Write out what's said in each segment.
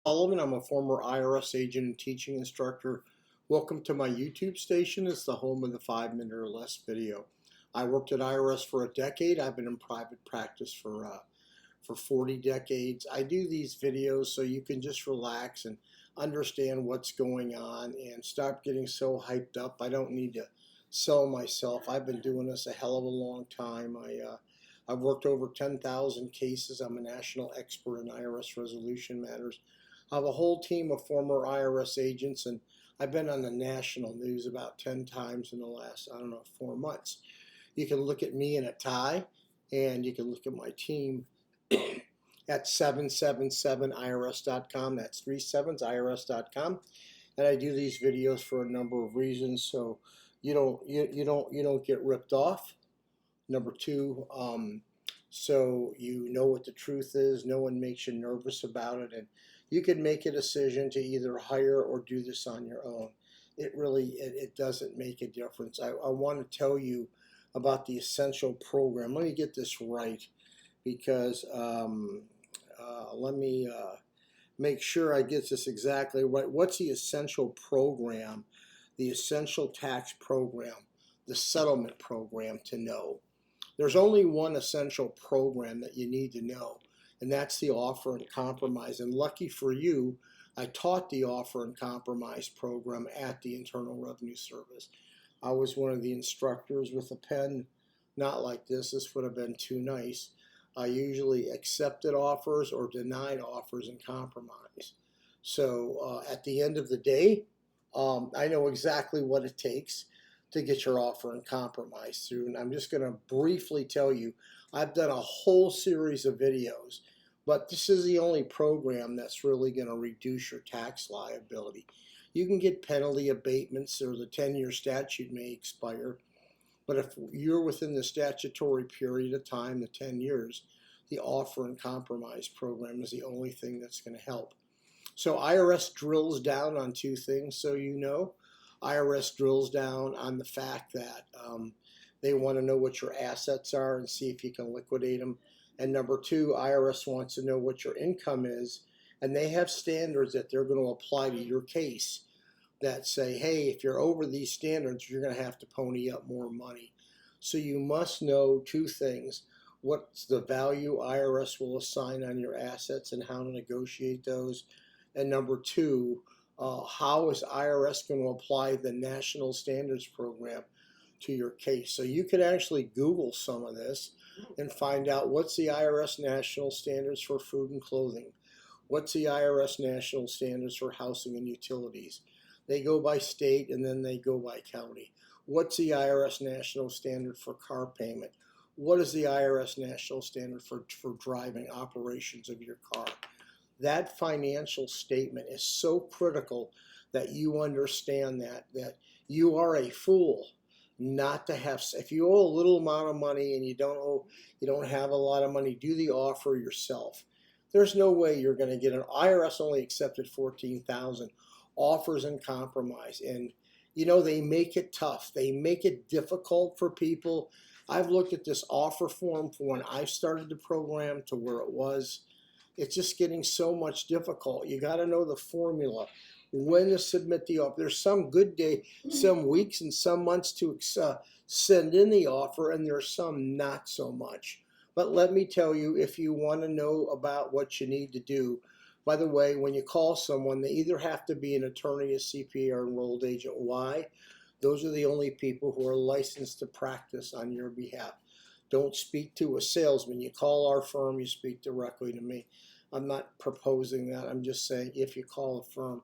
Sullivan. I'm a former IRS agent and teaching instructor. Welcome to my YouTube station. It's the home of the 5-minute or less video. I worked at IRS for a decade. I've been in private practice for 40 decades. I do these videos so you can just relax and understand what's going on and stop getting so hyped up. I don't need to sell myself. I've been doing this a hell of a long time. I've worked over 10,000 cases. I'm a national expert in IRS resolution matters. I have a whole team of former IRS agents, and I've been on the national news about 10 times in the last, 4 months. You can look at me in a tie, and you can look at my team at 777irs.com. That's 37irs.com. And I do these videos for a number of reasons, so you don't get ripped off. Number two, so you know what the truth is. No one makes you nervous about it, and you can make a decision to either hire or do this on your own. It doesn't make a difference. I want to tell you about the essential program. Let me get this right, because let me make sure I get this exactly right. What's the essential program? The essential tax program, the settlement program to know. There's only one essential program that you need to know, and that's the offer and compromise. And lucky for you, I taught the offer and compromise program at the Internal Revenue Service. I was one of the instructors with a pen, not like this. This would have been too nice. I usually accepted offers or denied offers and compromise. So at the end of the day, I know exactly what it takes to get your offer and compromise through. And I'm just going to briefly tell you, I've done a whole series of videos, but this is the only program that's really going to reduce your tax liability. You can get penalty abatements, or the 10-year statute may expire, but if you're within the statutory period of time, the 10 years, the offer and compromise program is the only thing that's going to help. So IRS drills down on two things, so you know. IRS drills down on the fact that they want to know what your assets are and see if you can liquidate them. And number two, IRS wants to know what your income is, and they have standards that they're going to apply to your case that say, hey, if you're over these standards, you're going to have to pony up more money. So you must know two things: what's the value IRS will assign on your assets and how to negotiate those. And number two, how is IRS going to apply the National Standards Program to your case? So you could actually Google some of this and find out what's the IRS National Standards for food and clothing. What's the IRS National Standards for housing and utilities? They go by state and then they go by county. What's the IRS National Standard for car payment? What is the IRS National Standard for driving operations of your car? That financial statement is so critical that you understand that you are a fool not to have. If you owe a little amount of money and you don't have a lot of money, do the offer yourself. There's no way you're going to get an IRS only accepted 14,000 offers and compromise, and they make it tough. They make it difficult for people. I've looked at this offer form from when I started the program to where it was. It's just getting so much difficult. You got to know the formula, when to submit the offer. There's some good day, some weeks and some months to send in the offer, and there's some not so much. But let me tell you, if you want to know about what you need to do, by the way, when you call someone, they either have to be an attorney, a CPA, or enrolled agent. Why? Those are the only people who are licensed to practice on your behalf. Don't speak to a salesman. You call our firm, you speak directly to me. I'm not proposing that. I'm just saying if you call a firm.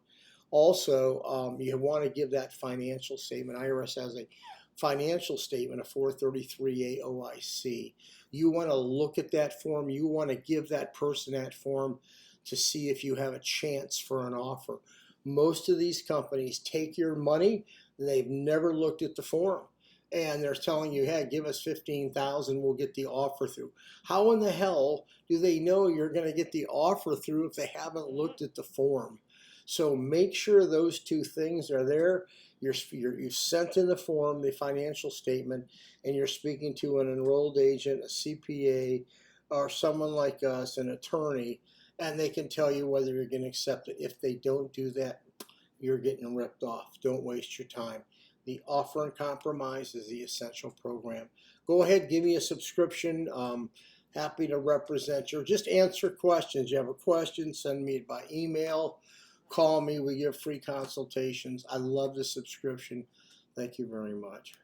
Also, you want to give that financial statement. IRS has a financial statement, a 433A OIC. You want to look at that form. You want to give that person that form to see if you have a chance for an offer. Most of these companies take your money. They've never looked at the form, and they're telling you, hey, give us 15,000, we'll get the offer through. How in the hell do they know you're going to get the offer through if they haven't looked at the form? So make sure those two things are there. You've sent in the form, the financial statement, and you're speaking to an enrolled agent, a CPA, or someone like us, an attorney, and they can tell you whether you're going to accept it. If they don't do that, you're getting ripped off. Don't waste your time. The Offer and Compromise is the essential program. Go ahead, give me a subscription. Happy to represent you. Just answer questions. You have a question, send me it by email. Call me. We give free consultations. I love the subscription. Thank you very much.